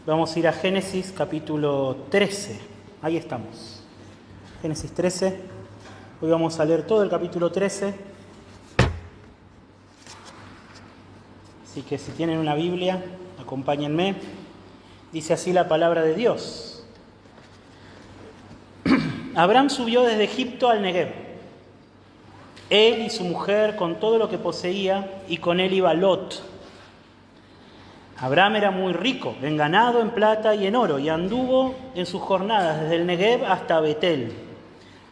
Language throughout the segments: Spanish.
Vamos a ir a Génesis capítulo 13. Ahí estamos. Génesis 13. Hoy vamos a leer todo el capítulo 13. Así que si tienen una Biblia, acompáñenme. Dice así la palabra de Dios. Abraham subió desde Egipto al Negev, él y su mujer con todo lo que poseía, y con él iba Lot. Abraham era muy rico en ganado, en plata y en oro, y anduvo en sus jornadas desde el Negev hasta Betel,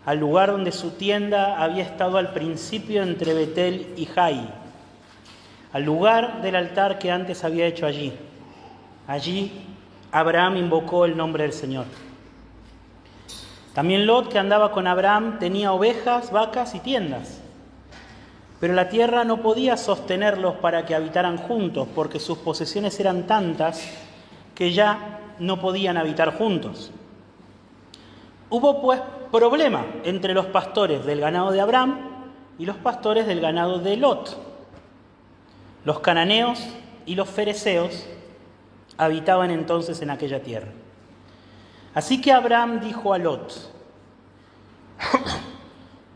al lugar donde su tienda había estado al principio entre Betel y Jai, al lugar del altar que antes había hecho allí. Allí Abraham invocó el nombre del Señor. También Lot, que andaba con Abraham, tenía ovejas, vacas y tiendas. Pero la tierra no podía sostenerlos para que habitaran juntos, porque sus posesiones eran tantas que ya no podían habitar juntos. Hubo pues problema entre los pastores del ganado de Abraham y los pastores del ganado de Lot. Los cananeos y los fereceos habitaban entonces en aquella tierra. Así que Abraham dijo a Lot: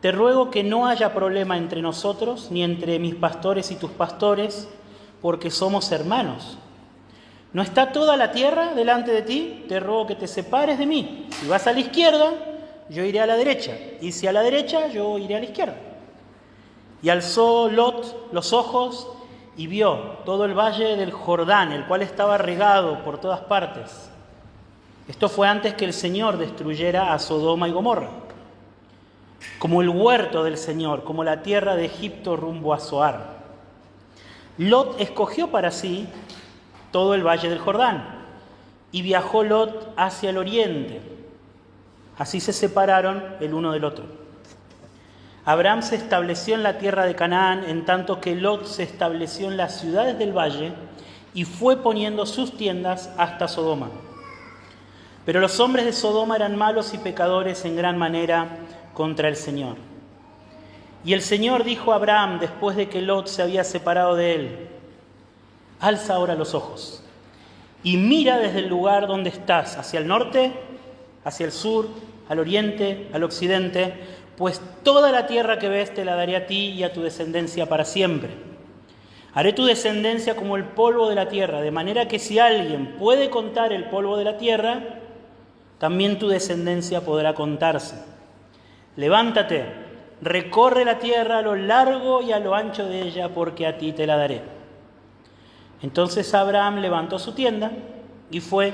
te ruego que no haya problema entre nosotros, ni entre mis pastores y tus pastores, porque somos hermanos. ¿No está toda la tierra delante de ti? Te ruego que te separes de mí. Si vas a la izquierda, yo iré a la derecha, y si a la derecha, yo iré a la izquierda. Y alzó Lot los ojos y vio todo el valle del Jordán, el cual estaba regado por todas partes. Esto fue antes que el Señor destruyera a Sodoma y Gomorra, como el huerto del Señor, como la tierra de Egipto rumbo a Zoar. Lot escogió para sí todo el valle del Jordán, y viajó Lot hacia el oriente. Así se separaron el uno del otro. Abraham se estableció en la tierra de Canaán, en tanto que Lot se estableció en las ciudades del valle y fue poniendo sus tiendas hasta Sodoma. Pero los hombres de Sodoma eran malos y pecadores en gran manera contra el Señor. Y el Señor dijo a Abraham, después de que Lot se había separado de él: alza ahora los ojos y mira desde el lugar donde estás, hacia el norte, hacia el sur, al oriente, al occidente, pues toda la tierra que ves te la daré a ti y a tu descendencia para siempre. Haré tu descendencia como el polvo de la tierra, de manera que si alguien puede contar el polvo de la tierra, también tu descendencia podrá contarse. Levántate, recorre la tierra a lo largo y a lo ancho de ella, porque a ti te la daré. Entonces Abraham levantó su tienda y fue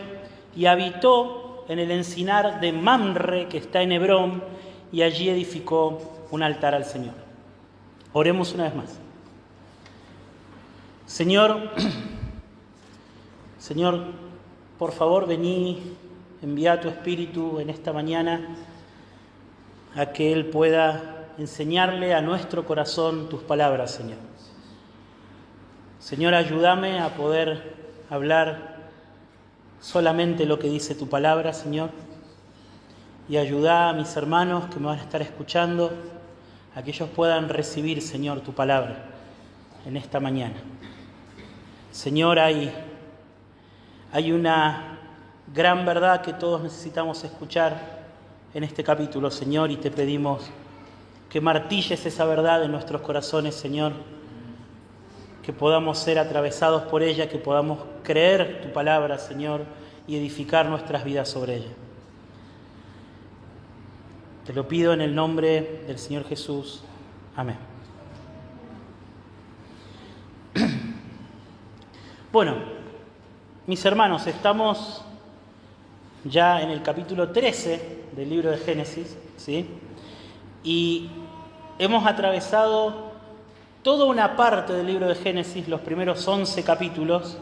y habitó en el encinar de Mamre, que está en Hebrón, y allí edificó un altar al Señor. Oremos una vez más. Señor, por favor, vení, envía tu Espíritu en esta mañana a que Él pueda enseñarle a nuestro corazón tus palabras, Señor. Señor, ayúdame a poder hablar solamente lo que dice tu palabra, Señor. Y ayuda a mis hermanos que me van a estar escuchando a que ellos puedan recibir, Señor, tu palabra en esta mañana. Señor, hay una gran verdad que todos necesitamos escuchar en este capítulo, Señor, y te pedimos que martilles esa verdad en nuestros corazones, Señor, que podamos ser atravesados por ella, que podamos creer tu palabra, Señor, y edificar nuestras vidas sobre ella. Te lo pido en el nombre del Señor Jesús. Amén. Bueno, mis hermanos, estamos ya en el capítulo 13 del libro de Génesis, ¿sí? Y hemos atravesado toda una parte del libro de Génesis, los primeros 11 capítulos,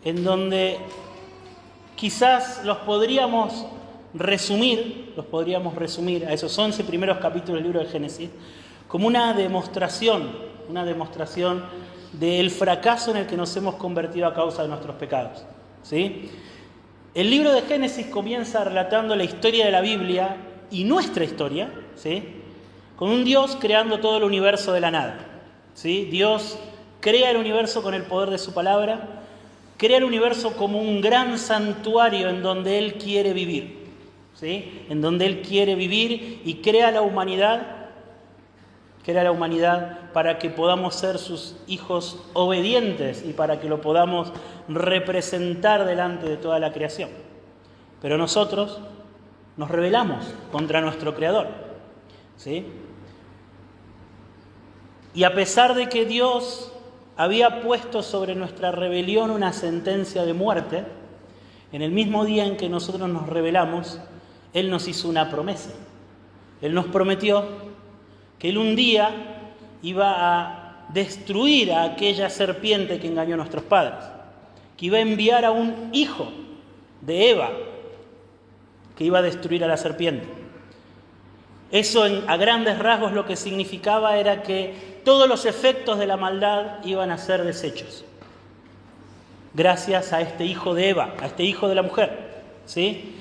en donde quizás los podríamos resumir a esos 11 primeros capítulos del libro de Génesis como una demostración del fracaso en el que nos hemos convertido a causa de nuestros pecados, ¿sí? El libro de Génesis comienza relatando la historia de la Biblia y nuestra historia, ¿sí? Con un Dios creando todo el universo de la nada, ¿sí? Dios crea el universo con el poder de su palabra, crea el universo como un gran santuario en donde Él quiere vivir, ¿sí? En donde Él quiere vivir y crea la humanidad para que podamos ser sus hijos obedientes y para que lo podamos representar delante de toda la creación. Pero nosotros nos rebelamos contra nuestro Creador, ¿sí? Y a pesar de que Dios había puesto sobre nuestra rebelión una sentencia de muerte, en el mismo día en que nosotros nos rebelamos, Él nos hizo una promesa. Él nos prometió que Él un día iba a destruir a aquella serpiente que engañó a nuestros padres, que iba a enviar a un hijo de Eva, que iba a destruir a la serpiente. Eso a grandes rasgos lo que significaba era que todos los efectos de la maldad iban a ser deshechos, gracias a este hijo de Eva, a este hijo de la mujer, ¿sí?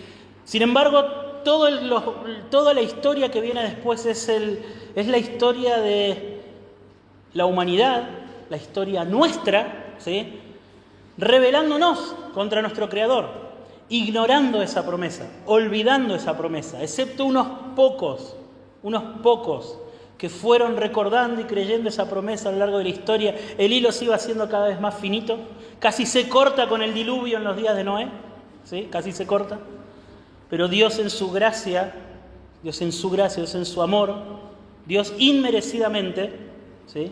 Sin embargo, toda la historia que viene después es la historia de la humanidad, la historia nuestra, ¿sí? Rebelándonos contra nuestro Creador, ignorando esa promesa, olvidando esa promesa, excepto unos pocos que fueron recordando y creyendo esa promesa a lo largo de la historia. El hilo se iba haciendo cada vez más finito, casi se corta con el diluvio en los días de Noé, ¿sí? Casi se corta. Pero Dios en su gracia, Dios en su amor, Dios inmerecidamente, ¿sí?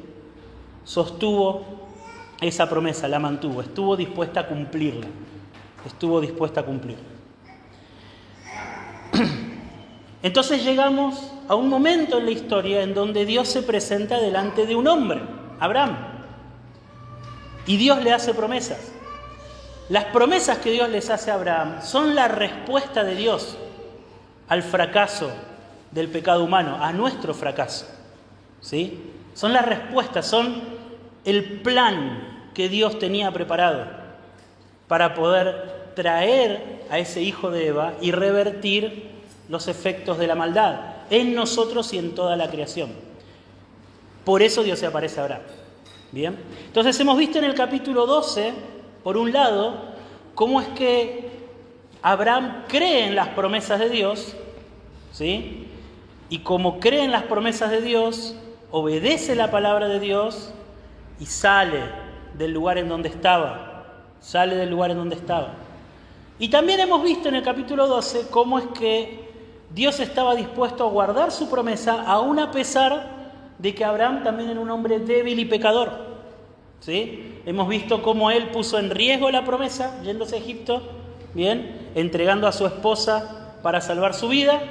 Sostuvo esa promesa, la mantuvo, estuvo dispuesta a cumplirla. Entonces llegamos a un momento en la historia en donde Dios se presenta delante de un hombre, Abraham, y Dios le hace promesas. Las promesas que Dios les hace a Abraham son la respuesta de Dios al fracaso del pecado humano, a nuestro fracaso, ¿sí? Son las respuestas, son el plan que Dios tenía preparado para poder traer a ese hijo de Eva y revertir los efectos de la maldad en nosotros y en toda la creación. Por eso Dios se aparece a Abraham. Bien, entonces hemos visto en el capítulo 12, por un lado, cómo es que Abraham cree en las promesas de Dios, ¿sí? Y como cree en las promesas de Dios, obedece la palabra de Dios y sale del lugar en donde estaba. Y también hemos visto en el capítulo 12 cómo es que Dios estaba dispuesto a guardar su promesa, aún a pesar de que Abraham también era un hombre débil y pecador, ¿sí? Hemos visto cómo él puso en riesgo la promesa, yéndose a Egipto, bien, entregando a su esposa para salvar su vida,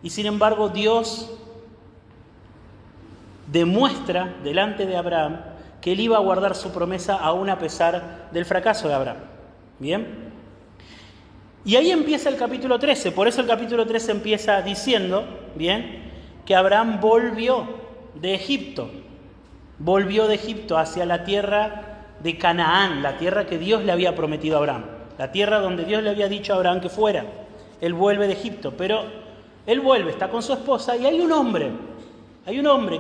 y sin embargo Dios demuestra delante de Abraham que él iba a guardar su promesa aún a pesar del fracaso de Abraham. Bien. Y ahí empieza el capítulo 13, por eso el capítulo 13 empieza diciendo, bien, que Abraham volvió de Egipto hacia la tierra de Canaán, la tierra que Dios le había prometido a Abraham, la tierra donde Dios le había dicho a Abraham que fuera. Él vuelve de Egipto, pero él vuelve, está con su esposa y hay un hombre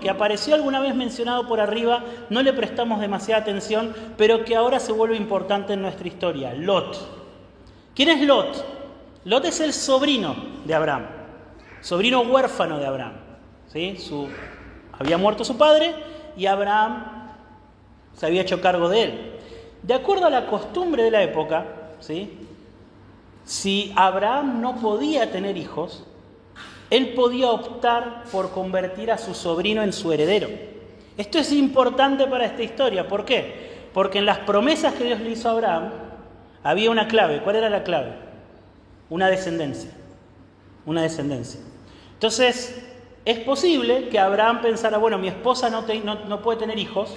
que apareció alguna vez mencionado por arriba, no le prestamos demasiada atención, pero que ahora se vuelve importante en nuestra historia, Lot. ¿Quién es Lot? Lot es el sobrino de Abraham, sobrino huérfano de Abraham, ¿sí? Había muerto su padre y Abraham se había hecho cargo de él. De acuerdo a la costumbre de la época, ¿sí? Si Abraham no podía tener hijos, él podía optar por convertir a su sobrino en su heredero. Esto es importante para esta historia. ¿Por qué? Porque en las promesas que Dios le hizo a Abraham había una clave. ¿Cuál era la clave? Una descendencia. Entonces, es posible que Abraham pensara, bueno, mi esposa no puede tener hijos,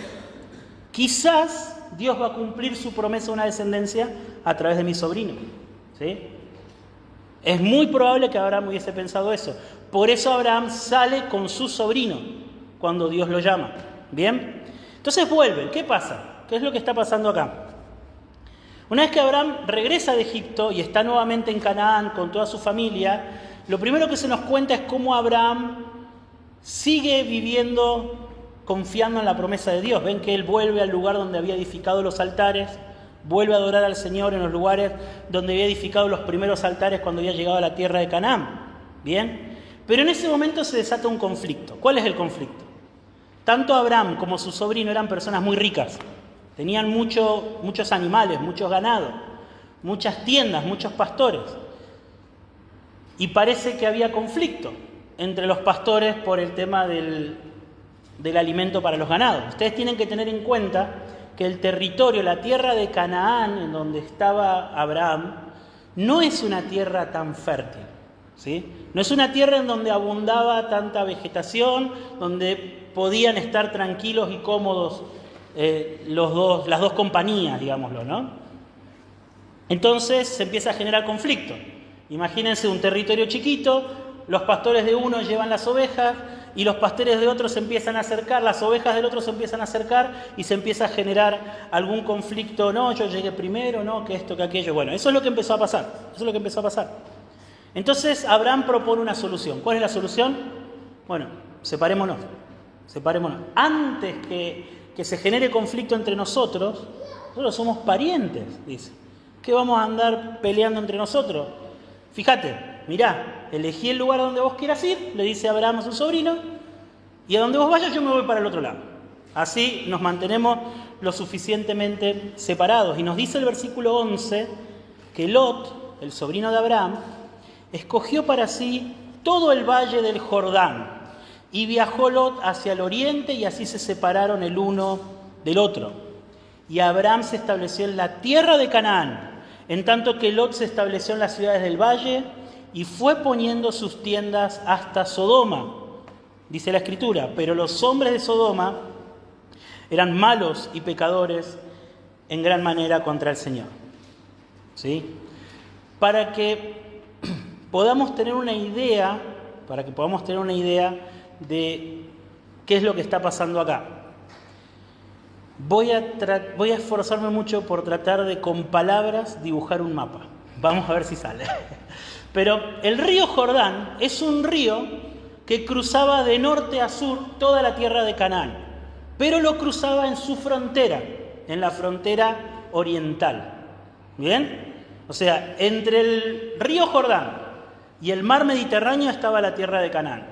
quizás Dios va a cumplir su promesa de una descendencia a través de mi sobrino, ¿sí? Es muy probable que Abraham hubiese pensado eso. Por eso Abraham sale con su sobrino cuando Dios lo llama. ¿Bien? Entonces vuelven. ¿Qué pasa? ¿Qué es lo que está pasando acá? Una vez que Abraham regresa de Egipto y está nuevamente en Canaán con toda su familia, lo primero que se nos cuenta es cómo Abraham sigue viviendo confiando en la promesa de Dios. Ven que él vuelve al lugar donde había edificado los altares, vuelve a adorar al Señor en los lugares donde había edificado los primeros altares cuando había llegado a la tierra de Canaán. ¿Bien? Pero en ese momento se desata un conflicto. ¿Cuál es el conflicto? Tanto Abraham como su sobrino eran personas muy ricas. Tenían muchos animales, muchos ganados, muchas tiendas, muchos pastores. Y parece que había conflicto entre los pastores por el tema del alimento para los ganados. Ustedes tienen que tener en cuenta que el territorio, la tierra de Canaán, en donde estaba Abraham, no es una tierra tan fértil, ¿sí? No es una tierra en donde abundaba tanta vegetación, donde podían estar tranquilos y cómodos las dos compañías, digámoslo, ¿no? Entonces se empieza a generar conflicto. Imagínense un territorio chiquito, los pastores de uno llevan las ovejas y los pastores de otro se empiezan a acercar, las ovejas del otro se empiezan a acercar y se empieza a generar algún conflicto, no, yo llegué primero, no, que esto, que aquello. Bueno, eso es lo que empezó a pasar. Entonces Abraham propone una solución. ¿Cuál es la solución? Bueno, separémonos. Antes que se genere conflicto entre nosotros somos parientes, dice. ¿Qué vamos a andar peleando entre nosotros? Fíjate, mirá, elegí el lugar donde vos quieras ir, le dice Abraham a su sobrino, y a donde vos vayas yo me voy para el otro lado. Así nos mantenemos lo suficientemente separados. Y nos dice el versículo 11 que Lot, el sobrino de Abraham, escogió para sí todo el valle del Jordán, y viajó Lot hacia el oriente, y así se separaron el uno del otro. Y Abraham se estableció en la tierra de Canaán, en tanto que Lot se estableció en las ciudades del valle y fue poniendo sus tiendas hasta Sodoma. Dice la Escritura, pero los hombres de Sodoma eran malos y pecadores en gran manera contra el Señor. ¿Sí? Para que podamos tener una idea de qué es lo que está pasando acá. Voy a esforzarme mucho por tratar de, con palabras, dibujar un mapa. Vamos a ver si sale. Pero el río Jordán es un río que cruzaba de norte a sur toda la tierra de Canaán, pero lo cruzaba en su frontera, en la frontera oriental. ¿Bien? O sea, entre el río Jordán y el mar Mediterráneo estaba la tierra de Canaán.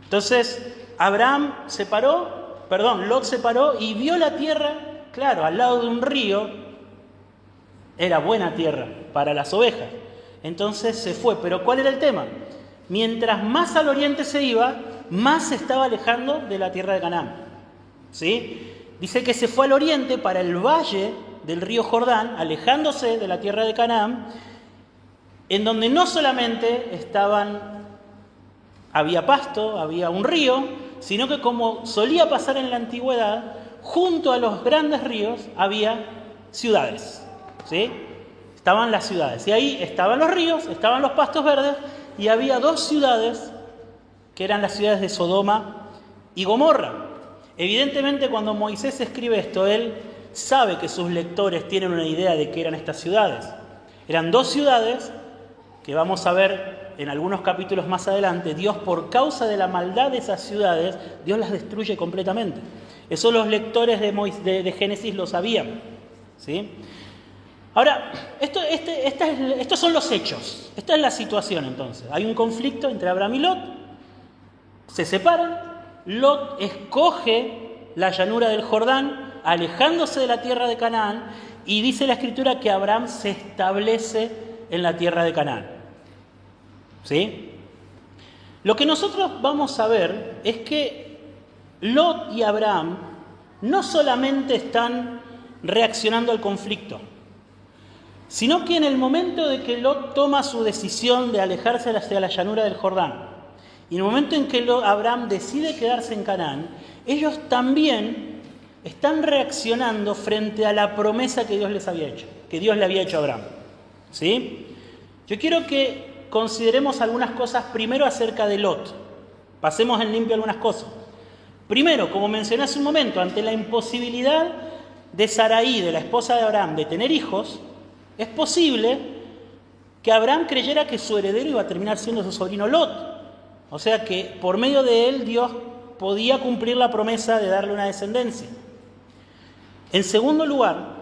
Entonces, Lot separó y vio la tierra, claro, al lado de un río, era buena tierra para las ovejas. Entonces se fue, pero ¿cuál era el tema? Mientras más al oriente se iba, más se estaba alejando de la tierra de Canaán. ¿Sí? Dice que se fue al oriente para el valle del río Jordán, alejándose de la tierra de Canaán, en donde no solamente había pasto, había un río, sino que como solía pasar en la antigüedad, junto a los grandes ríos había ciudades, ¿sí? Estaban las ciudades, y ahí estaban los ríos, estaban los pastos verdes, y había dos ciudades, que eran las ciudades de Sodoma y Gomorra. Evidentemente, cuando Moisés escribe esto, él sabe que sus lectores tienen una idea de qué eran estas ciudades. Eran dos ciudades que vamos a ver en algunos capítulos más adelante. Dios, por causa de la maldad de esas ciudades, Dios las destruye completamente. Eso los lectores de Génesis lo sabían, ¿sí? Ahora, estos son los hechos. Esta es la situación entonces. Hay un conflicto entre Abraham y Lot. Se separan. Lot escoge la llanura del Jordán, alejándose de la tierra de Canaán, y dice la Escritura que Abraham se establece en la tierra de Canaán. ¿Sí? Lo que nosotros vamos a ver es que Lot y Abraham no solamente están reaccionando al conflicto, sino que en el momento de que Lot toma su decisión de alejarse hacia la llanura del Jordán, y en el momento en que Abraham decide quedarse en Canaán, ellos también están reaccionando frente a la promesa que Dios les había hecho, que Dios le había hecho a Abraham. ¿Sí? Yo quiero que consideremos algunas cosas primero acerca de Lot. Pasemos en limpio algunas cosas. Primero, como mencioné hace un momento, ante la imposibilidad de Saraí, de la esposa de Abraham, de tener hijos, es posible que Abraham creyera que su heredero iba a terminar siendo su sobrino Lot. O sea que por medio de él Dios podía cumplir la promesa de darle una descendencia. En segundo lugar,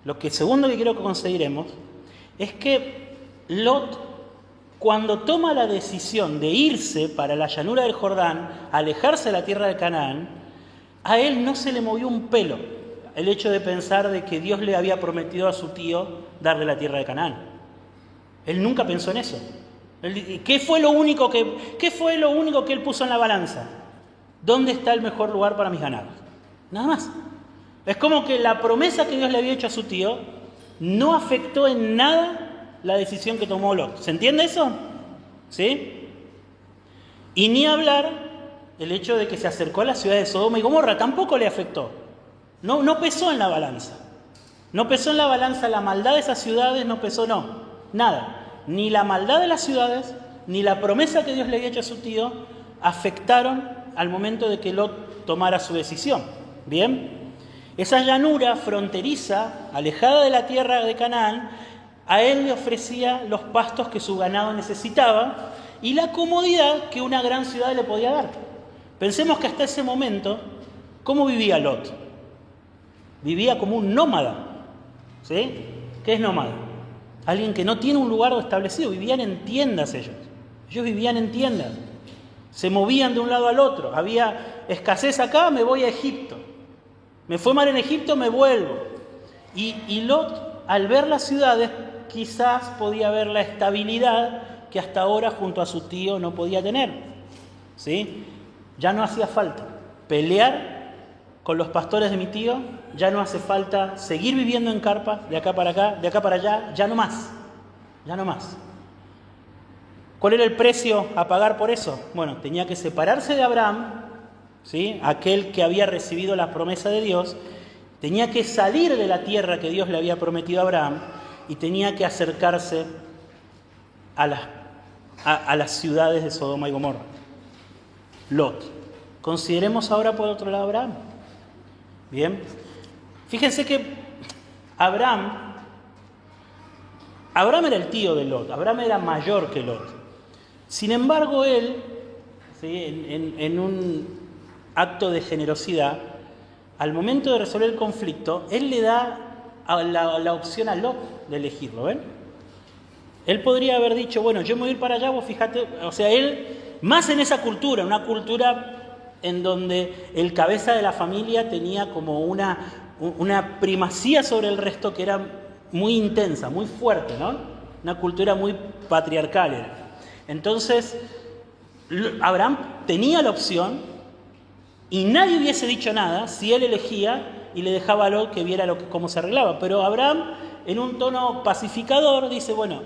Lo que segundo que quiero que consideremos es que Lot, cuando toma la decisión de irse para la llanura del Jordán, alejarse de la tierra de Canaán, a él no se le movió un pelo el hecho de pensar de que Dios le había prometido a su tío darle la tierra de Canaán. Él nunca pensó en eso. ¿Qué fue lo único que él puso en la balanza? ¿Dónde está el mejor lugar para mis ganados? Nada más. Es como que la promesa que Dios le había hecho a su tío no afectó en nada la decisión que tomó Lot. ¿Se entiende eso? ¿Sí? Y ni hablar el hecho de que se acercó a la ciudad de Sodoma y Gomorra, tampoco le afectó. No pesó en la balanza. No pesó en la balanza la maldad de esas ciudades, no pesó, nada. Ni la maldad de las ciudades, ni la promesa que Dios le había hecho a su tío afectaron al momento de que Lot tomara su decisión. ¿Bien? Esa llanura fronteriza, alejada de la tierra de Canaán, a él le ofrecía los pastos que su ganado necesitaba y la comodidad que una gran ciudad le podía dar. Pensemos que hasta ese momento, ¿cómo vivía Lot? Vivía como un nómada. ¿Sí? ¿Qué es nómada? Alguien que no tiene un lugar establecido. Vivían en tiendas ellos. Ellos vivían en tiendas. Se movían de un lado al otro. Había escasez acá, me voy a Egipto. Me fue mal en Egipto, me vuelvo. Y Lot, al ver las ciudades, quizás podía ver la estabilidad que hasta ahora junto a su tío no podía tener. ¿Sí? Ya no hacía falta pelear con los pastores de mi tío, ya no hace falta seguir viviendo en carpas, de acá para acá, de acá para allá, ya no más. ¿Cuál era el precio a pagar por eso? Bueno, tenía que separarse de Abraham, ¿sí? Aquel que había recibido la promesa de Dios, tenía que salir de la tierra que Dios le había prometido a Abraham y tenía que acercarse a las ciudades de Sodoma y Gomorra. Lot. Consideremos ahora por otro lado a Abraham. Bien, fíjense que Abraham era el tío de Lot, Abraham era mayor que Lot. Sin embargo, él, ¿sí? en un acto de generosidad, al momento de resolver el conflicto, él le da la opción a Lot de elegirlo, ¿ven? Él podría haber dicho, bueno, yo me voy a ir para allá, vos fíjate, o sea, él, más en esa cultura, una cultura en donde el cabeza de la familia tenía como una primacía sobre el resto que era muy intensa, muy fuerte, ¿no? Una cultura muy patriarcal era. Entonces, Abraham tenía la opción y nadie hubiese dicho nada si él elegía y le dejaba a Lot que viera cómo se arreglaba. Pero Abraham, en un tono pacificador, dice, bueno,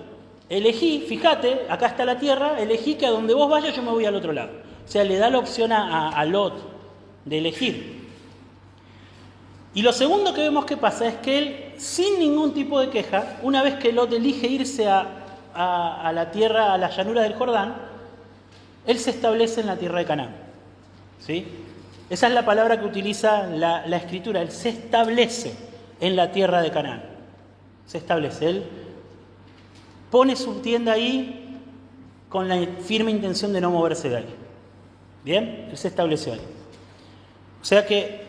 elegí, fíjate, acá está la tierra, elegí que a donde vos vayas yo me voy al otro lado. O sea, le da la opción a Lot de elegir. Y lo segundo que vemos que pasa es que él, sin ningún tipo de queja, una vez que Lot elige irse a la tierra, a la llanura del Jordán, él se establece en la tierra de Canaán. ¿Sí? Esa es la palabra que utiliza la Escritura. Él se establece en la tierra de Canaán. Se establece. Él pone su tienda ahí con la firme intención de no moverse de ahí. Bien, él se estableció ahí. O sea que,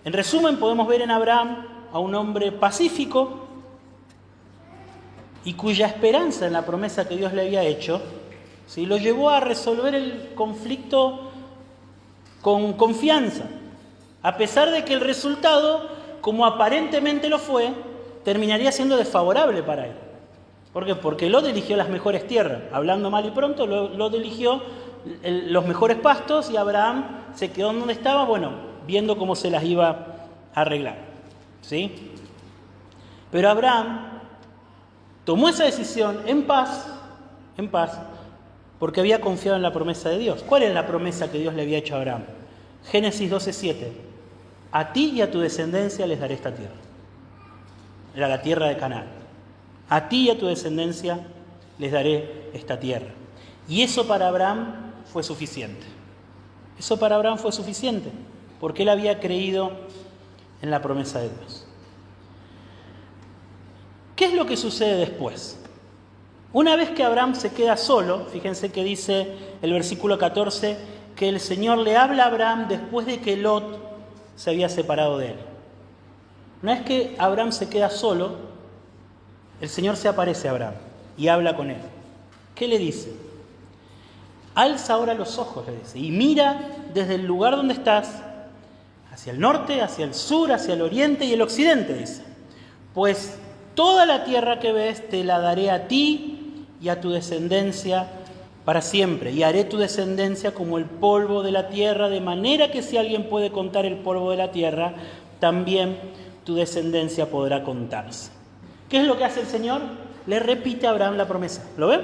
en resumen, podemos ver en Abraham a un hombre pacífico y cuya esperanza en la promesa que Dios le había hecho, ¿sí?, lo llevó a resolver el conflicto con confianza, a pesar de que el resultado, como aparentemente lo fue, terminaría siendo desfavorable para él. ¿Por qué? Porque Lot eligió las mejores tierras. Hablando mal y pronto, Lot eligió los mejores pastos y Abraham se quedó donde estaba, bueno, viendo cómo se las iba a arreglar. ¿Sí? Pero Abraham tomó esa decisión en paz, porque había confiado en la promesa de Dios. ¿Cuál es la promesa que Dios le había hecho a Abraham? Génesis 12:7. A ti y a tu descendencia les daré esta tierra. Era la tierra de Canaán. A ti y a tu descendencia les daré esta tierra. Y eso para Abraham fue suficiente. Eso para Abraham fue suficiente, porque él había creído en la promesa de Dios. ¿Qué es lo que sucede después? Una vez que Abraham se queda solo, fíjense que dice el versículo 14, que el Señor le habla a Abraham después de que Lot se había separado de él. Una vez que Abraham se queda solo, el Señor se aparece a Abraham y habla con él. ¿Qué le dice? Alza ahora los ojos, le dice, y mira desde el lugar donde estás, hacia el norte, hacia el sur, hacia el oriente y el occidente, dice. Pues toda la tierra que ves te la daré a ti y a tu descendencia para siempre. Y haré tu descendencia como el polvo de la tierra, de manera que si alguien puede contar el polvo de la tierra, también tu descendencia podrá contarse. ¿Qué es lo que hace el Señor? Le repite a Abraham la promesa. ¿Lo ven?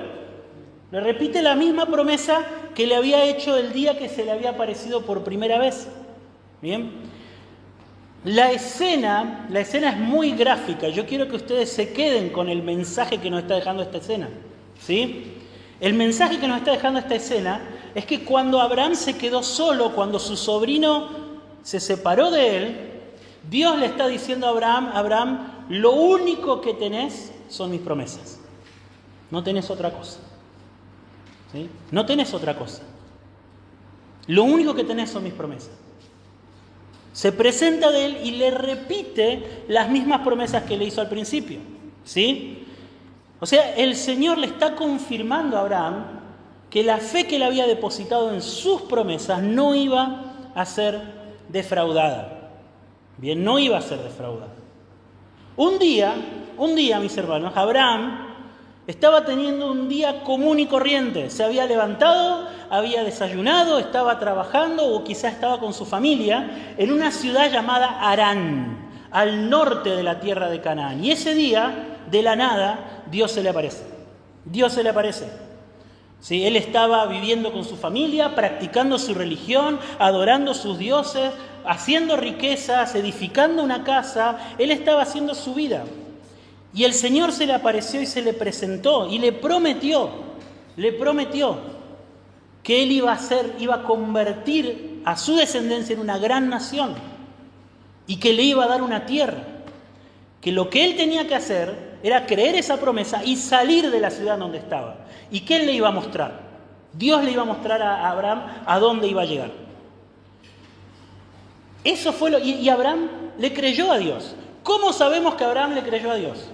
Le repite la misma promesa que le había hecho el día que se le había aparecido por primera vez. ¿Bien? La escena es muy gráfica. Yo quiero que ustedes se queden con el mensaje que nos está dejando esta escena. ¿Sí? El mensaje que nos está dejando esta escena es que cuando Abraham se quedó solo, cuando su sobrino se separó de él, Dios le está diciendo a Abraham, lo único que tenés son mis promesas. No tenés otra cosa. ¿Sí? No tenés otra cosa. Lo único que tenés son mis promesas. Se presenta de él y le repite las mismas promesas que le hizo al principio. ¿Sí? O sea, el Señor le está confirmando a Abraham que la fe que él había depositado en sus promesas no iba a ser defraudada. Bien, no iba a ser defraudada. Un día, mis hermanos, Abraham estaba teniendo un día común y corriente. Se había levantado, había desayunado, estaba trabajando o quizás estaba con su familia en una ciudad llamada Harán, al norte de la tierra de Canaán. Y ese día, de la nada, Dios se le aparece. Dios se le aparece. ¿Sí? Él estaba viviendo con su familia, practicando su religión, adorando a sus dioses, haciendo riquezas, edificando una casa. Él estaba haciendo su vida. Y el Señor se le apareció y se le presentó y le prometió que Él iba a convertir a su descendencia en una gran nación y que le iba a dar una tierra. Que lo que Él tenía que hacer era creer esa promesa y salir de la ciudad donde estaba. ¿Y qué Él le iba a mostrar? Dios le iba a mostrar a Abraham a dónde iba a llegar. Eso fue y Abraham le creyó a Dios. ¿Cómo sabemos que Abraham le creyó a Dios?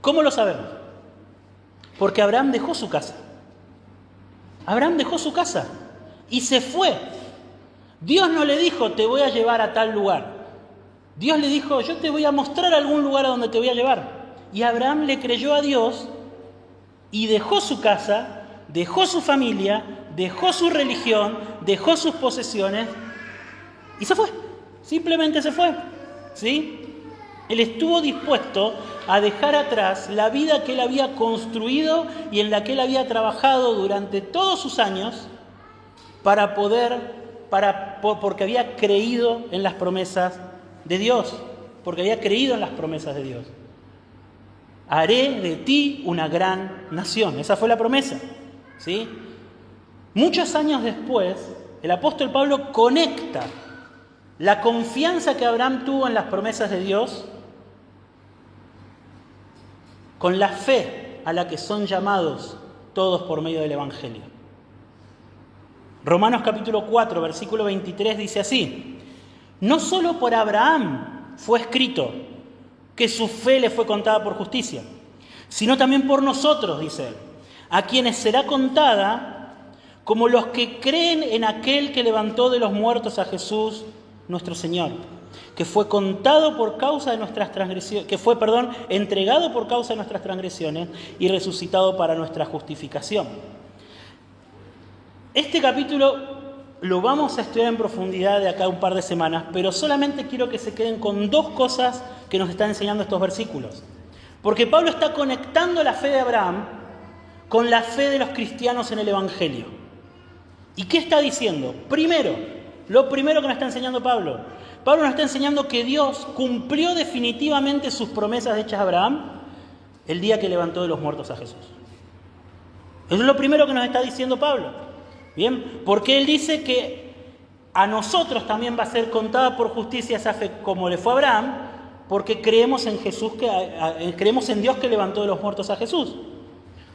¿Cómo lo sabemos? Porque Abraham dejó su casa. Abraham dejó su casa y se fue. Dios no le dijo, te voy a llevar a tal lugar. Dios le dijo, yo te voy a mostrar algún lugar a donde te voy a llevar. Y Abraham le creyó a Dios y dejó su casa, dejó su familia, dejó su religión, dejó sus posesiones y se fue. Simplemente se fue. ¿Sí? Él estuvo dispuesto a dejar atrás la vida que él había construido y en la que él había trabajado durante todos sus años porque había creído en las promesas de Dios, porque había creído en las promesas de Dios. Haré de ti una gran nación. Esa fue la promesa. ¿Sí? Muchos años después, el apóstol Pablo conecta la confianza que Abraham tuvo en las promesas de Dios con la fe a la que son llamados todos por medio del Evangelio. Romanos capítulo 4, versículo 23 dice así: no solo por Abraham fue escrito que su fe le fue contada por justicia, sino también por nosotros, dice él, a quienes será contada como los que creen en aquel que levantó de los muertos a Jesús, nuestro Señor, que fue contado por causa de nuestras transgresiones, entregado por causa de nuestras transgresiones y resucitado para nuestra justificación. Este capítulo lo vamos a estudiar en profundidad de acá a un par de semanas, pero solamente quiero que se queden con dos cosas que nos están enseñando estos versículos. Porque Pablo está conectando la fe de Abraham con la fe de los cristianos en el Evangelio. ¿Y qué está diciendo? Lo primero que nos está enseñando Pablo nos está enseñando que Dios cumplió definitivamente sus promesas hechas a Abraham el día que levantó de los muertos a Jesús. Eso es lo primero que nos está diciendo Pablo. Bien, porque él dice que a nosotros también va a ser contada por justicia esa fe como le fue a Abraham, porque creemos en creemos en Dios que levantó de los muertos a Jesús.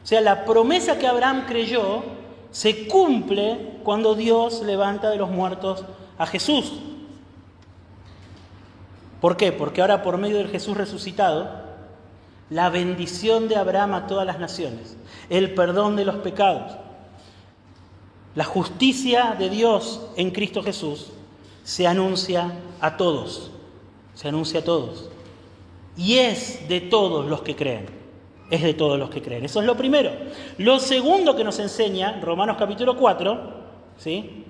O sea, la promesa que Abraham creyó se cumple cuando Dios levanta de los muertos a Jesús. ¿Por qué? Porque ahora por medio del Jesús resucitado, la bendición de Abraham a todas las naciones, el perdón de los pecados, la justicia de Dios en Cristo Jesús se anuncia a todos. Se anuncia a todos. Y es de todos los que creen. Es de todos los que creen. Eso es lo primero. Lo segundo que nos enseña Romanos capítulo 4, ¿sí?,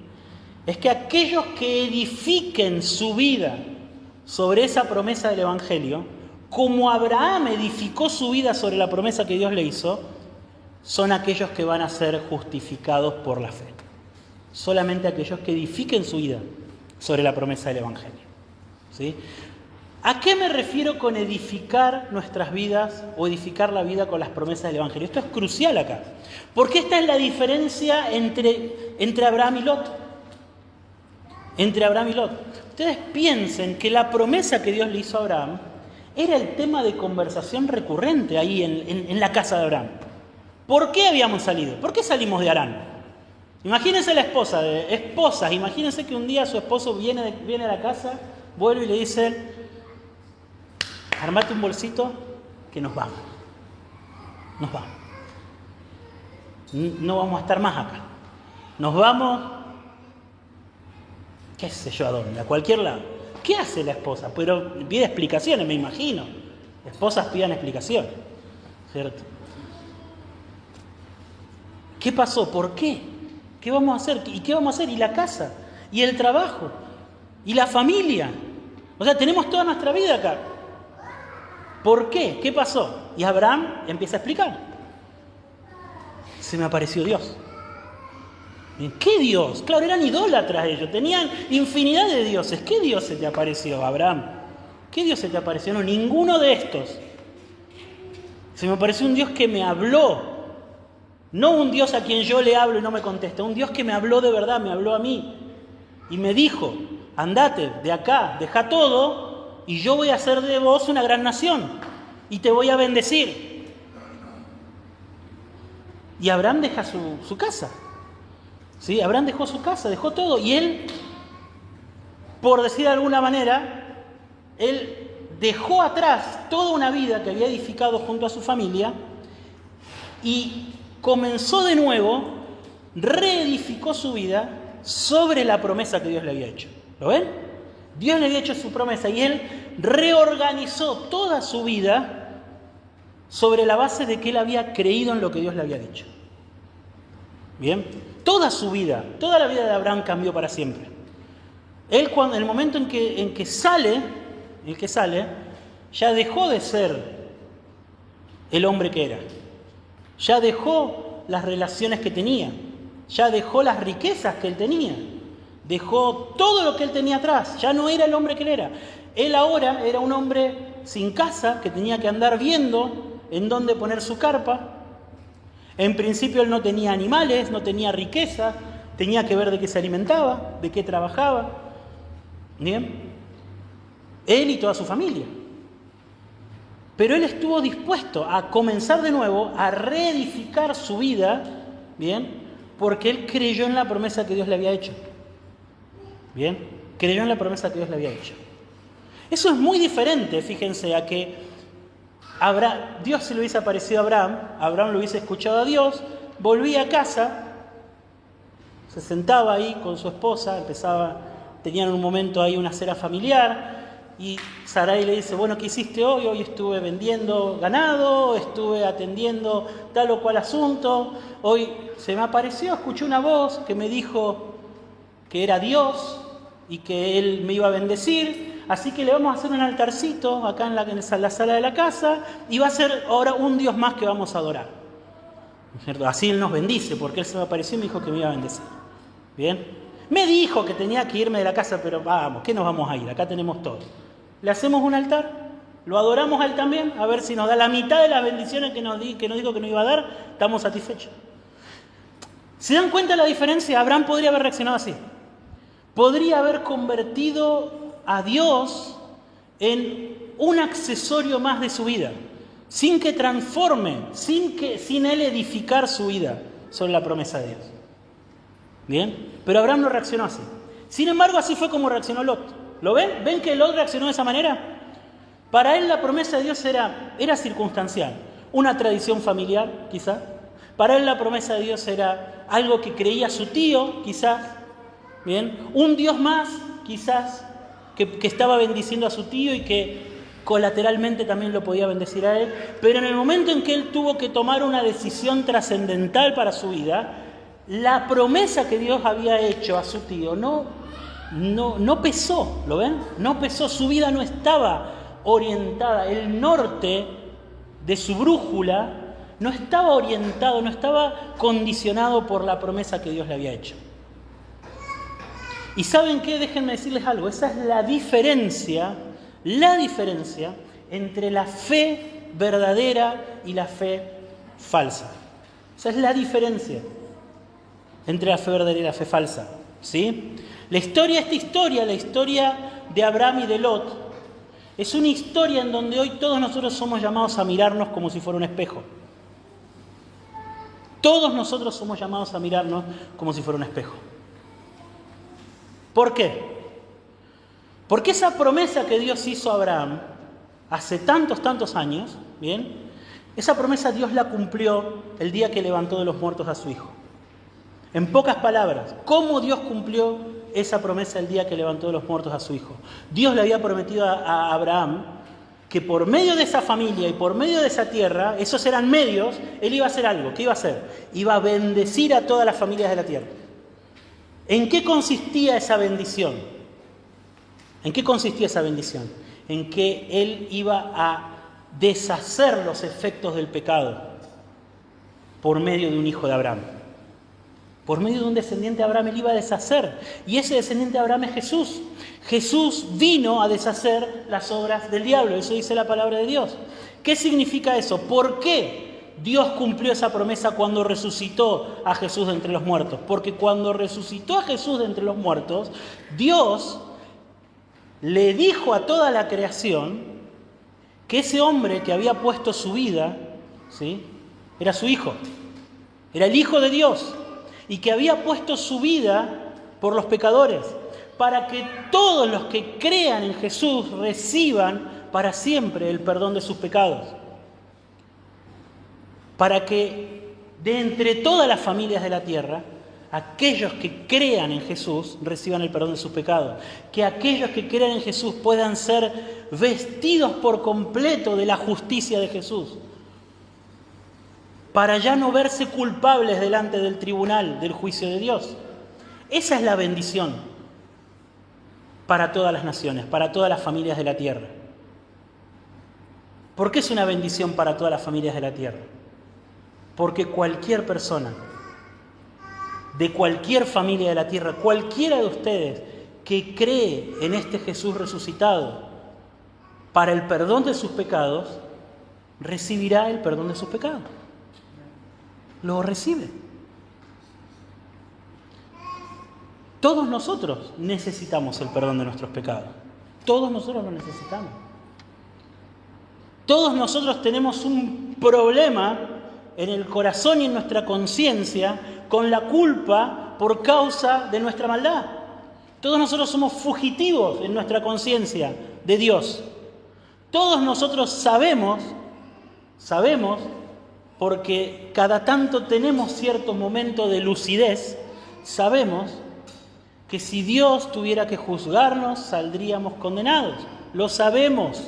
es que aquellos que edifiquen su vida sobre esa promesa del Evangelio, como Abraham edificó su vida sobre la promesa que Dios le hizo, son aquellos que van a ser justificados por la fe. Solamente aquellos que edifiquen su vida sobre la promesa del Evangelio. ¿Sí? ¿A qué me refiero con edificar nuestras vidas o edificar la vida con las promesas del Evangelio? Esto es crucial acá, porque esta es la diferencia entre Abraham y Lot. Entre Abraham y Lot. Ustedes piensen que la promesa que Dios le hizo a Abraham era el tema de conversación recurrente ahí en la casa de Abraham. ¿Por qué habíamos salido? ¿Por qué salimos de Harán? Imagínense la esposas, imagínense que un día su esposo viene a la casa, vuelve y le dice: armate un bolsito que nos vamos. Nos vamos. No vamos a estar más acá. Nos vamos, qué sé yo a dónde, a cualquier lado. ¿Qué hace la esposa? Pero pide explicaciones, me imagino. Esposas pidan explicaciones, ¿cierto? ¿Qué pasó? ¿Por qué? ¿Qué vamos a hacer? ¿Y qué vamos a hacer? ¿Y la casa? ¿Y el trabajo? ¿Y la familia? O sea, tenemos toda nuestra vida acá. ¿Por qué? ¿Qué pasó? Y Abraham empieza a explicar. Se me apareció Dios. ¿Qué Dios? Claro, eran idólatras ellos, tenían infinidad de dioses. ¿Qué Dios se te apareció, Abraham? ¿Qué Dios se te apareció? No, ninguno de estos. Se me apareció un Dios que me habló. No un Dios a quien yo le hablo y no me contesta. Un Dios que me habló de verdad, me habló a mí. Y me dijo: andate de acá, deja todo y yo voy a hacer de vos una gran nación. Y te voy a bendecir. Y Abraham deja su casa. ¿Sí? Abraham dejó su casa, dejó todo. Y él, por decir de alguna manera, él dejó atrás toda una vida que había edificado junto a su familia y comenzó de nuevo, reedificó su vida sobre la promesa que Dios le había hecho. ¿Lo ven? Dios le había hecho su promesa y él reorganizó toda su vida sobre la base de que él había creído en lo que Dios le había dicho. ¿Bien? Toda su vida, toda la vida de Abraham cambió para siempre. Él, en el momento en que sale, ya dejó de ser el hombre que era. Ya dejó las relaciones que tenía. Ya dejó las riquezas que él tenía. Dejó todo lo que él tenía atrás. Ya no era el hombre que él era. Él ahora era un hombre sin casa que tenía que andar viendo en dónde poner su carpa. En principio él no tenía animales, no tenía riqueza, tenía que ver de qué se alimentaba, de qué trabajaba. ¿Bien? Él y toda su familia. Pero él estuvo dispuesto a comenzar de nuevo, a reedificar su vida, ¿bien? Porque él creyó en la promesa que Dios le había hecho. ¿Bien? Creyó en la promesa que Dios le había hecho. Eso es muy diferente, fíjense, a que Dios se le hubiese aparecido a Abraham lo hubiese escuchado a Dios, volvía a casa, se sentaba ahí con su esposa, tenían un momento ahí una cena familiar, y Sarai le dice: bueno, ¿qué hiciste hoy? Hoy estuve vendiendo ganado, estuve atendiendo tal o cual asunto, hoy se me apareció, escuché una voz que me dijo que era Dios y que Él me iba a bendecir. Así que le vamos a hacer un altarcito acá en la sala de la casa y va a ser ahora un Dios más que vamos a adorar. ¿Cierto? Así Él nos bendice, porque Él se me apareció y me dijo que me iba a bendecir. ¿Bien? Me dijo que tenía que irme de la casa, pero vamos, ¿qué nos vamos a ir? Acá tenemos todo. Le hacemos un altar, lo adoramos a Él también, a ver si nos da la mitad de las bendiciones que nos dijo que nos iba a dar, estamos satisfechos. ¿Se dan cuenta de la diferencia? Abraham podría haber reaccionado así. Podría haber convertido a Dios en un accesorio más de su vida, sin que transforme, sin él edificar su vida sobre la promesa de Dios. ¿Bien? Pero Abraham no reaccionó así. Sin embargo, así fue como reaccionó Lot. ¿Lo ven? ¿Ven que Lot reaccionó de esa manera? Para él la promesa de Dios era circunstancial, una tradición familiar, quizás. Para él la promesa de Dios era algo que creía su tío, quizás. Bien, un Dios más, quizás, que estaba bendiciendo a su tío y que colateralmente también lo podía bendecir a él. Pero en el momento en que él tuvo que tomar una decisión trascendental para su vida, la promesa que Dios había hecho a su tío no pesó, ¿lo ven? No pesó, su vida no estaba orientada, el norte de su brújula no estaba orientado, no estaba condicionado por la promesa que Dios le había hecho. ¿Y saben qué? Déjenme decirles algo, esa es la diferencia entre la fe verdadera y la fe falsa. Esa es la diferencia entre la fe verdadera y la fe falsa, ¿sí? La historia de Abraham y de Lot, es una historia en donde hoy todos nosotros somos llamados a mirarnos como si fuera un espejo. Todos nosotros somos llamados a mirarnos como si fuera un espejo. ¿Por qué? Porque esa promesa que Dios hizo a Abraham hace tantos años, ¿bien? Esa promesa Dios la cumplió el día que levantó de los muertos a su hijo. En pocas palabras, ¿cómo Dios cumplió esa promesa el día que levantó de los muertos a su hijo? Dios le había prometido a Abraham que por medio de esa familia y por medio de esa tierra, esos eran medios, él iba a hacer algo. ¿Qué iba a hacer? Iba a bendecir a todas las familias de la tierra. ¿En qué consistía esa bendición? ¿En qué consistía esa bendición? En que él iba a deshacer los efectos del pecado por medio de un hijo de Abraham. Por medio de un descendiente de Abraham él iba a deshacer. Y ese descendiente de Abraham es Jesús. Jesús vino a deshacer las obras del diablo. Eso dice la palabra de Dios. ¿Qué significa eso? ¿Por qué Dios cumplió esa promesa cuando resucitó a Jesús de entre los muertos? Porque cuando resucitó a Jesús de entre los muertos, Dios le dijo a toda la creación que ese hombre que había puesto su vida, ¿sí?, era su hijo. Era el Hijo de Dios. Y que había puesto su vida por los pecadores, para que todos los que crean en Jesús reciban para siempre el perdón de sus pecados. Para que de entre todas las familias de la tierra, aquellos que crean en Jesús reciban el perdón de sus pecados. Que aquellos que crean en Jesús puedan ser vestidos por completo de la justicia de Jesús, para ya no verse culpables delante del tribunal, del juicio de Dios. Esa es la bendición para todas las naciones, para todas las familias de la tierra. ¿Por qué es una bendición para todas las familias de la tierra? Porque cualquier persona, de cualquier familia de la tierra, cualquiera de ustedes que cree en este Jesús resucitado para el perdón de sus pecados, recibirá el perdón de sus pecados. Lo recibe. Todos nosotros necesitamos el perdón de nuestros pecados. Todos nosotros lo necesitamos. Todos nosotros tenemos un problema en el corazón y en nuestra conciencia con la culpa por causa de nuestra maldad. Todos nosotros somos fugitivos en nuestra conciencia de Dios. Todos nosotros sabemos porque cada tanto tenemos ciertos momentos de lucidez, sabemos que si Dios tuviera que juzgarnos, saldríamos condenados. Lo sabemos.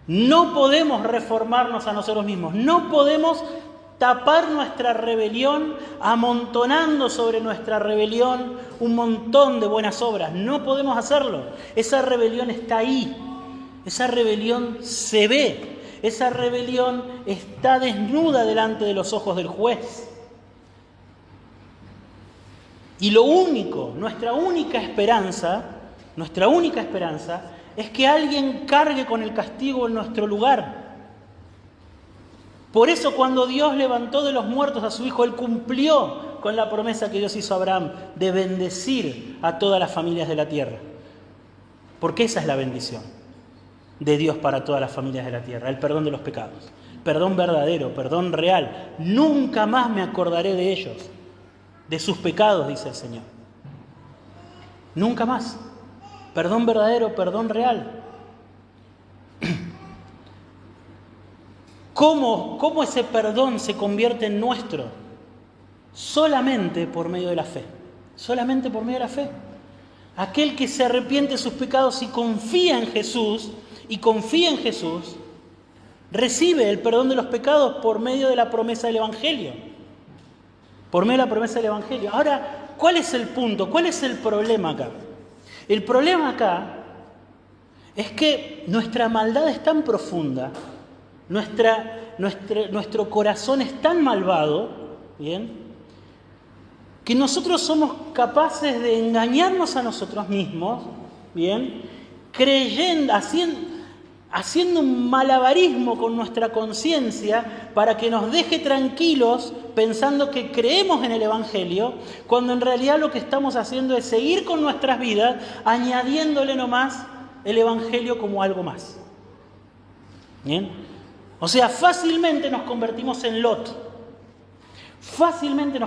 No podemos reformarnos a nosotros mismos, no podemos tapar nuestra rebelión amontonando sobre nuestra rebelión un montón de buenas obras. No podemos hacerlo. Esa rebelión está ahí, esa rebelión se ve. Esa rebelión está desnuda delante de los ojos del juez. Y nuestra única esperanza es que alguien cargue con el castigo en nuestro lugar. Por eso cuando Dios levantó de los muertos a su Hijo, Él cumplió con la promesa que Dios hizo a Abraham de bendecir a todas las familias de la tierra. Porque esa es la bendición de Dios para todas las familias de la tierra, el perdón de los pecados, perdón verdadero, perdón real. Nunca más me acordaré de ellos, de sus pecados, dice el Señor. Nunca más. Perdón verdadero, perdón real. ¿Cómo ese perdón se convierte en nuestro? Solamente por medio de la fe. Solamente por medio de la fe. Aquel que se arrepiente de sus pecados y confía en Jesús, recibe el perdón de los pecados por medio de la promesa del Evangelio. Por medio de la promesa del Evangelio. Ahora, ¿cuál es el punto? ¿Cuál es el problema acá? El problema acá es que nuestra maldad es tan profunda, nuestro corazón es tan malvado, ¿bien?, que nosotros somos capaces de engañarnos a nosotros mismos, ¿bien?, creyendo, haciendo un malabarismo con nuestra conciencia para que nos deje tranquilos pensando que creemos en el Evangelio, cuando en realidad lo que estamos haciendo es seguir con nuestras vidas añadiéndole nomás el Evangelio como algo más. ¿Bien? O sea, fácilmente nos convertimos en Lot. Fácilmente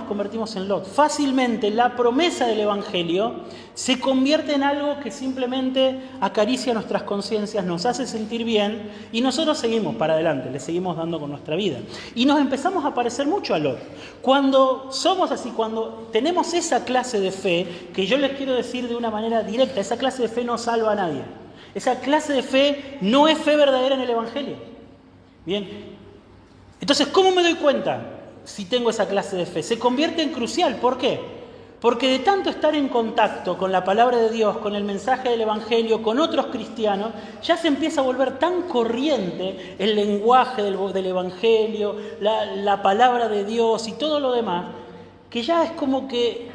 la promesa del Evangelio se convierte en algo que simplemente acaricia nuestras conciencias, nos hace sentir bien y nosotros seguimos para adelante, le seguimos dando con nuestra vida. Y nos empezamos a parecer mucho a Lot. Cuando somos así, cuando tenemos esa clase de fe, que yo les quiero decir de una manera directa, esa clase de fe no salva a nadie. Esa clase de fe no es fe verdadera en el Evangelio. Bien. Entonces, ¿cómo me doy cuenta si tengo esa clase de fe? Se convierte en crucial. ¿Por qué? Porque de tanto estar en contacto con la palabra de Dios, con el mensaje del Evangelio, con otros cristianos, ya se empieza a volver tan corriente el lenguaje del Evangelio, la palabra de Dios y todo lo demás, que ya es como que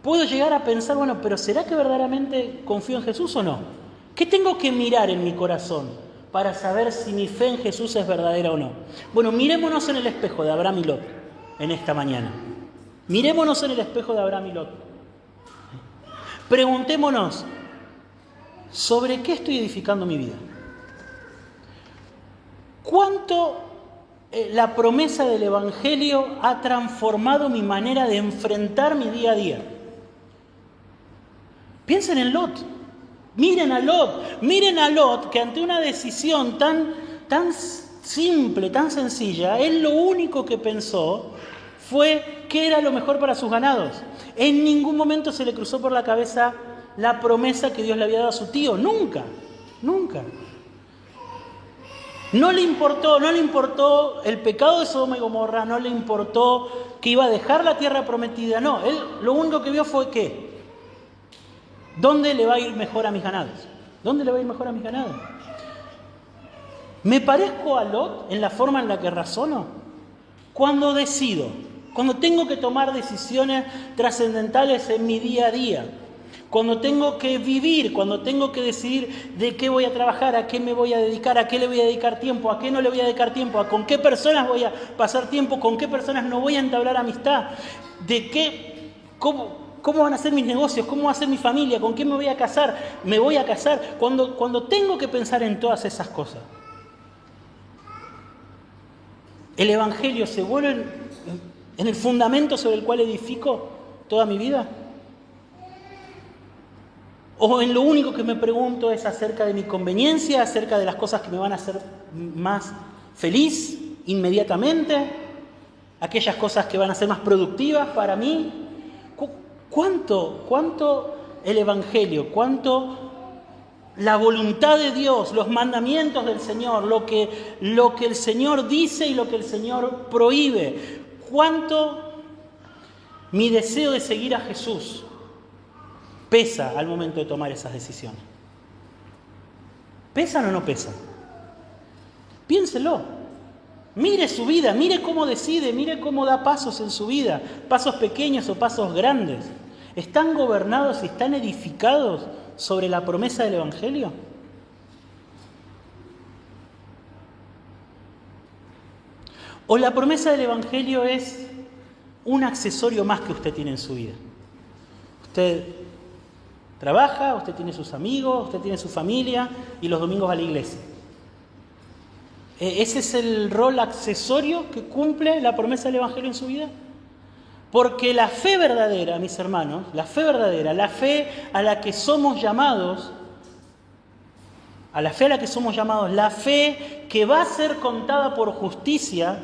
puedo llegar a pensar, bueno, pero ¿será que verdaderamente confío en Jesús o no? ¿Qué tengo que mirar en mi corazón para saber si mi fe en Jesús es verdadera o no? Bueno, mirémonos en el espejo de Abraham y Lot en esta mañana. Mirémonos en el espejo de Abraham y Lot. Preguntémonos, ¿sobre qué estoy edificando mi vida? ¿Cuánto la promesa del Evangelio ha transformado mi manera de enfrentar mi día a día? Piensen en Lot. Miren a Lot, que ante una decisión tan simple, tan sencilla, él lo único que pensó fue qué era lo mejor para sus ganados. En ningún momento se le cruzó por la cabeza la promesa que Dios le había dado a su tío. Nunca. No le importó el pecado de Sodoma y Gomorra, no le importó que iba a dejar la tierra prometida. No, él lo único que vio fue ¿qué? ¿Dónde le va a ir mejor a mis ganados? ¿Me parezco a Lot en la forma en la que razono? Cuando tengo que tomar decisiones trascendentales en mi día a día, cuando tengo que vivir, cuando tengo que decidir de qué voy a trabajar, a qué me voy a dedicar, a qué le voy a dedicar tiempo, a qué no le voy a dedicar tiempo, con qué personas voy a pasar tiempo, con qué personas no voy a entablar amistad, ¿cómo van a ser mis negocios? ¿Cómo va a ser mi familia? ¿Con quién me voy a casar? ¿Me voy a casar? Cuando tengo que pensar en todas esas cosas, ¿el Evangelio se vuelve en el fundamento sobre el cual edifico toda mi vida? ¿O en lo único que me pregunto es acerca de mi conveniencia, acerca de las cosas que me van a hacer más feliz inmediatamente, aquellas cosas que van a ser más productivas para mí? ¿Cuánto el Evangelio, cuánto la voluntad de Dios, los mandamientos del Señor, lo que el Señor dice y lo que el Señor prohíbe, cuánto mi deseo de seguir a Jesús pesa al momento de tomar esas decisiones? ¿Pesan o no pesan? Piénselo. Mire su vida, mire cómo decide, mire cómo da pasos en su vida, pasos pequeños o pasos grandes. ¿Están gobernados y están edificados sobre la promesa del Evangelio? ¿O la promesa del Evangelio es un accesorio más que usted tiene en su vida? Usted trabaja, usted tiene sus amigos, usted tiene su familia y los domingos va a la iglesia. ¿Ese es el rol accesorio que cumple la promesa del Evangelio en su vida? Porque la fe verdadera, mis hermanos, la fe verdadera, la fe a la que somos llamados, la fe que va a ser contada por justicia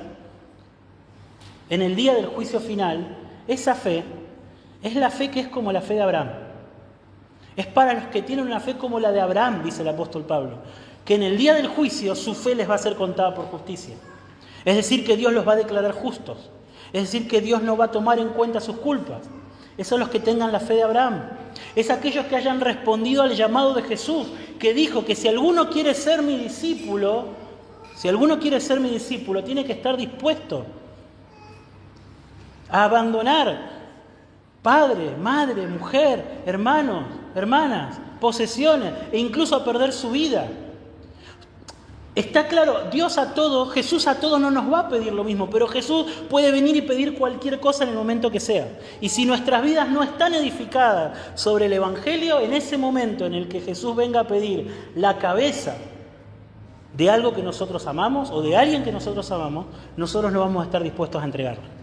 en el día del juicio final, esa fe es la fe que es como la fe de Abraham. Es para los que tienen una fe como la de Abraham, dice el apóstol Pablo, que en el día del juicio su fe les va a ser contada por justicia. Es decir, que Dios los va a declarar justos. Es decir, que Dios no va a tomar en cuenta sus culpas. Esos son los que tengan la fe de Abraham. Es aquellos que hayan respondido al llamado de Jesús, que dijo que si alguno quiere ser mi discípulo, tiene que estar dispuesto a abandonar padre, madre, mujer, hermanos, hermanas, posesiones e incluso a perder su vida. Está claro, Jesús a todos no nos va a pedir lo mismo, pero Jesús puede venir y pedir cualquier cosa en el momento que sea. Y si nuestras vidas no están edificadas sobre el Evangelio, en ese momento en el que Jesús venga a pedir la cabeza de algo que nosotros amamos o de alguien que nosotros amamos, nosotros no vamos a estar dispuestos a entregarla.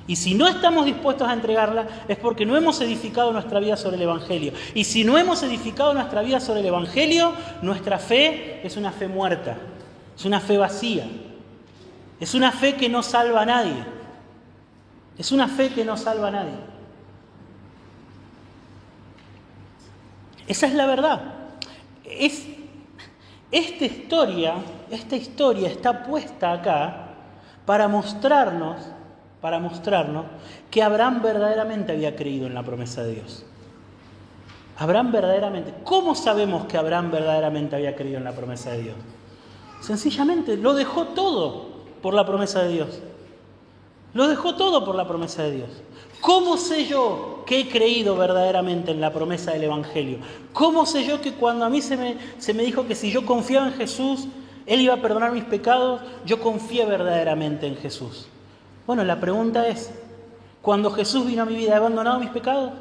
Y si no estamos dispuestos a entregarla es porque no hemos edificado nuestra vida sobre el Evangelio. Y si no hemos edificado nuestra vida sobre el Evangelio, nuestra fe es una fe muerta, es una fe vacía, es una fe que no salva a nadie. Es una fe que no salva a nadie. Esa es la verdad. Esta historia está puesta acá para mostrarnos que Abraham verdaderamente había creído en la promesa de Dios. Abraham verdaderamente. ¿Cómo sabemos que Abraham verdaderamente había creído en la promesa de Dios? Sencillamente lo dejó todo por la promesa de Dios. Lo dejó todo por la promesa de Dios. ¿Cómo sé yo que he creído verdaderamente en la promesa del Evangelio? ¿Cómo sé yo que cuando a mí se me dijo que si yo confiaba en Jesús, Él iba a perdonar mis pecados, yo confié verdaderamente en Jesús? Bueno, la pregunta es, cuando Jesús vino a mi vida, ¿he abandonado mis pecados?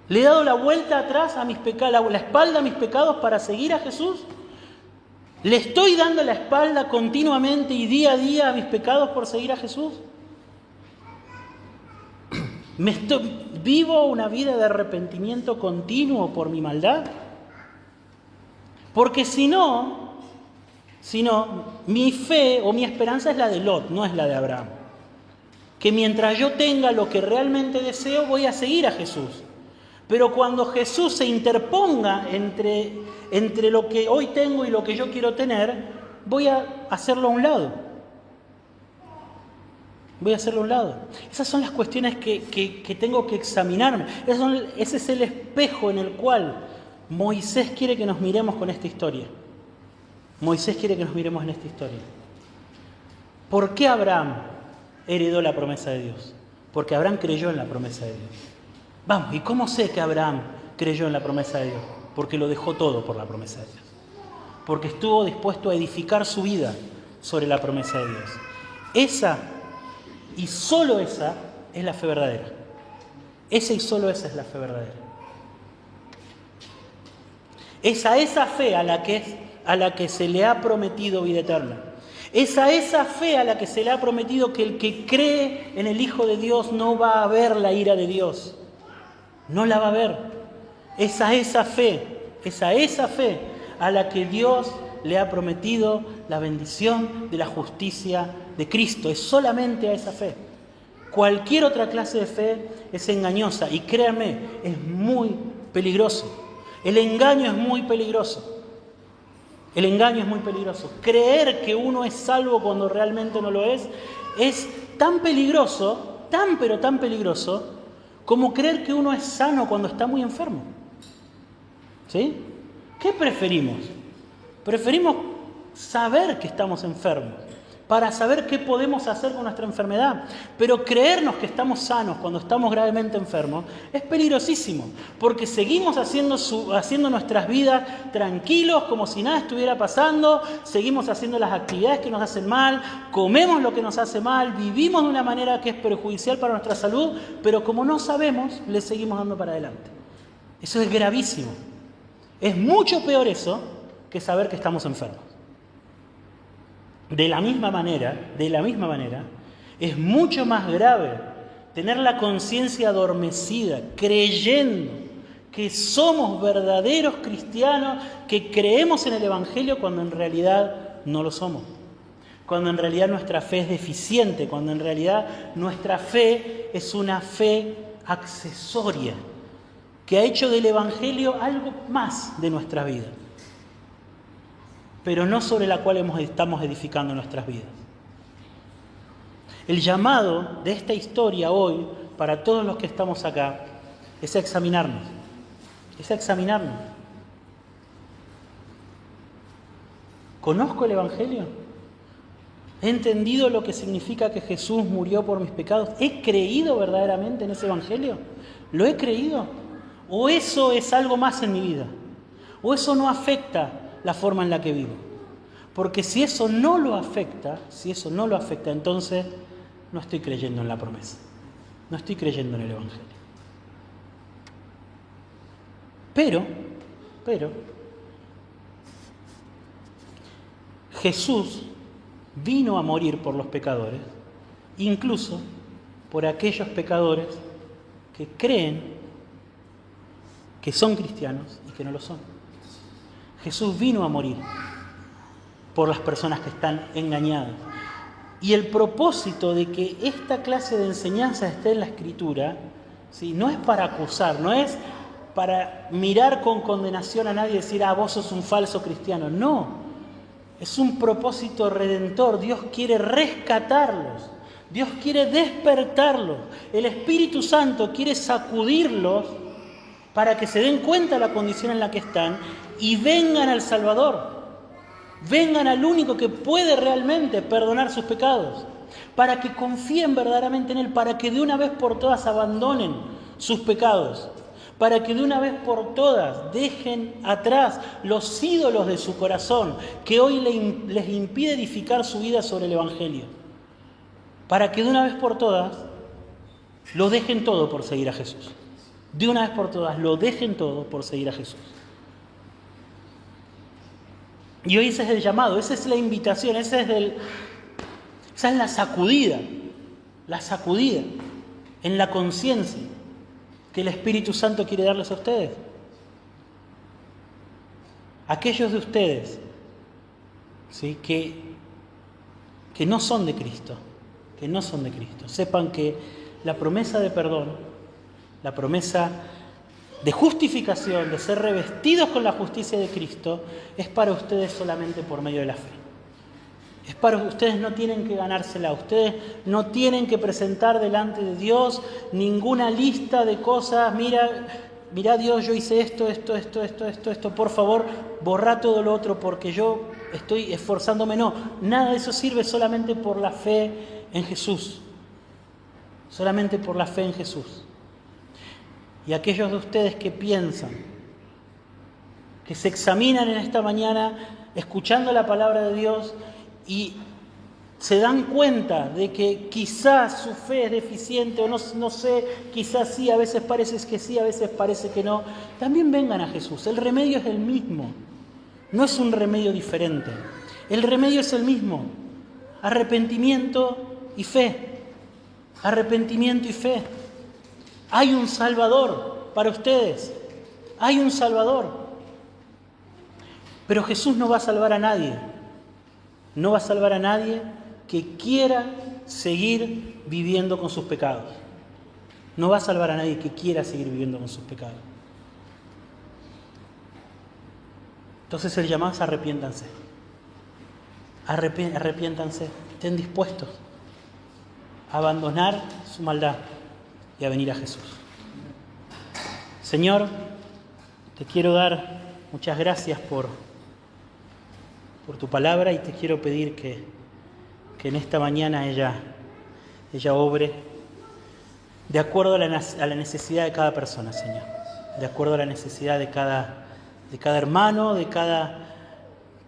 ¿Le he dado la vuelta atrás a mis pecados, la espalda a mis pecados para seguir a Jesús? ¿Le estoy dando la espalda continuamente y día a día a mis pecados por seguir a Jesús? ¿Vivo una vida de arrepentimiento continuo por mi maldad? Porque si no, mi fe o mi esperanza es la de Lot, no es la de Abraham. Que mientras yo tenga lo que realmente deseo, voy a seguir a Jesús. Pero cuando Jesús se interponga entre lo que hoy tengo y lo que yo quiero tener, voy a hacerlo a un lado. Esas son las cuestiones que tengo que examinarme. Ese es el espejo en el cual Moisés quiere que nos miremos con esta historia. ¿Por qué Abraham heredó la promesa de Dios? Porque Abraham creyó en la promesa de Dios. Vamos, ¿y cómo sé que Abraham creyó en la promesa de Dios? Porque lo dejó todo por la promesa de Dios. Porque estuvo dispuesto a edificar su vida sobre la promesa de Dios. Esa y solo esa es la fe verdadera. Esa y solo esa es la fe verdadera. Esa fe a la que se le ha prometido vida eterna. Esa fe a la que se le ha prometido que el que cree en el Hijo de Dios no va a ver la ira de Dios. No la va a ver. Esa fe a la que Dios le ha prometido la bendición de la justicia de Cristo. Es solamente a esa fe. Cualquier otra clase de fe es engañosa y créanme, es muy peligroso. El engaño es muy peligroso. Creer que uno es salvo cuando realmente no lo es tan peligroso, pero tan peligroso, como creer que uno es sano cuando está muy enfermo. ¿Sí? ¿Qué preferimos? Preferimos saber que estamos enfermos, para saber qué podemos hacer con nuestra enfermedad. Pero creernos que estamos sanos cuando estamos gravemente enfermos es peligrosísimo, porque seguimos haciendo nuestras vidas tranquilos, como si nada estuviera pasando, seguimos haciendo las actividades que nos hacen mal, comemos lo que nos hace mal, vivimos de una manera que es perjudicial para nuestra salud, pero como no sabemos, le seguimos dando para adelante. Eso es gravísimo. Es mucho peor eso que saber que estamos enfermos. De la misma manera, Es mucho más grave tener la conciencia adormecida, creyendo que somos verdaderos cristianos, que creemos en el Evangelio cuando en realidad no lo somos. Cuando en realidad nuestra fe es deficiente, cuando en realidad nuestra fe es una fe accesoria, que ha hecho del Evangelio algo más de nuestra vida, pero no sobre la cual estamos edificando nuestras vidas. El llamado de esta historia hoy, para todos los que estamos acá, es a examinarnos. Es a examinarnos. ¿Conozco el Evangelio? ¿He entendido lo que significa que Jesús murió por mis pecados? ¿He creído verdaderamente en ese Evangelio? ¿Lo he creído? ¿O eso es algo más en mi vida? ¿O eso no afecta la forma en la que vivo? Porque si eso no lo afecta, entonces no estoy creyendo en la promesa. No estoy creyendo en el Evangelio. Pero, Jesús vino a morir por los pecadores, incluso por aquellos pecadores que creen que son cristianos y que no lo son. Jesús vino a morir por las personas que están engañadas. Y el propósito de que esta clase de enseñanza esté en la Escritura, ¿sí?, no es para acusar, no es para mirar con condenación a nadie y decir, vos sos un falso cristiano. No, es un propósito redentor. Dios quiere rescatarlos, Dios quiere despertarlos. El Espíritu Santo quiere sacudirlos para que se den cuenta de la condición en la que están y vengan al Salvador. Vengan al único que puede realmente perdonar sus pecados, para que confíen verdaderamente en Él, para que de una vez por todas abandonen sus pecados, para que de una vez por todas dejen atrás los ídolos de su corazón que hoy les impide edificar su vida sobre el Evangelio, para que de una vez por todas lo dejen todo por seguir a Jesús. De una vez por todas lo dejen todo por seguir a Jesús. Y hoy ese es el llamado, esa es la invitación, esa es la sacudida en la conciencia que el Espíritu Santo quiere darles a ustedes. Aquellos de ustedes, ¿sí?, que no son de Cristo, sepan que la promesa de perdón, la promesa de justificación, de ser revestidos con la justicia de Cristo, es para ustedes solamente por medio de la fe. Es para ustedes, no tienen que ganársela, ustedes no tienen que presentar delante de Dios ninguna lista de cosas. Mira Dios, yo hice esto, por favor, borra todo lo otro porque yo estoy esforzándome. No, nada de eso sirve, solamente por la fe en Jesús. Solamente por la fe en Jesús. Y aquellos de ustedes que piensan, que se examinan en esta mañana escuchando la palabra de Dios y se dan cuenta de que quizás su fe es deficiente o no sé, quizás sí, a veces parece que sí, a veces parece que no, también vengan a Jesús. El remedio es el mismo, no es un remedio diferente. El remedio es el mismo, arrepentimiento y fe. Arrepentimiento y fe. Hay un Salvador para ustedes, hay un Salvador. Pero Jesús no va a salvar a nadie, no va a salvar a nadie que quiera seguir viviendo con sus pecados. No va a salvar a nadie que quiera seguir viviendo con sus pecados. Entonces el llamado es arrepiéntanse. Arrepiéntanse, estén dispuestos a abandonar su maldad y a venir a Jesús. Señor, te quiero dar muchas gracias por tu palabra y te quiero pedir que en esta mañana ella obre de acuerdo a la necesidad de cada persona, Señor. De acuerdo a la necesidad de cada hermano, de cada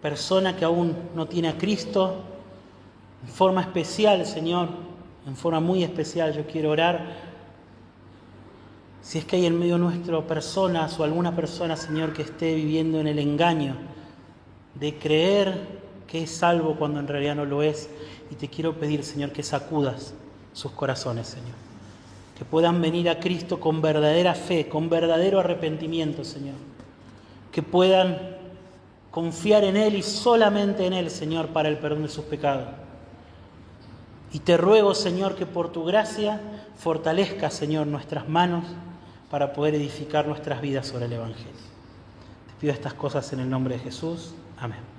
persona que aún no tiene a Cristo. En forma especial, Señor, en forma muy especial yo quiero orar. Si es que hay en medio nuestro personas o alguna persona, Señor, que esté viviendo en el engaño de creer que es salvo cuando en realidad no lo es. Y te quiero pedir, Señor, que sacudas sus corazones, Señor. Que puedan venir a Cristo con verdadera fe, con verdadero arrepentimiento, Señor. Que puedan confiar en Él y solamente en Él, Señor, para el perdón de sus pecados. Y te ruego, Señor, que por tu gracia fortalezca, Señor, nuestras manos para poder edificar nuestras vidas sobre el Evangelio. Te pido estas cosas en el nombre de Jesús. Amén.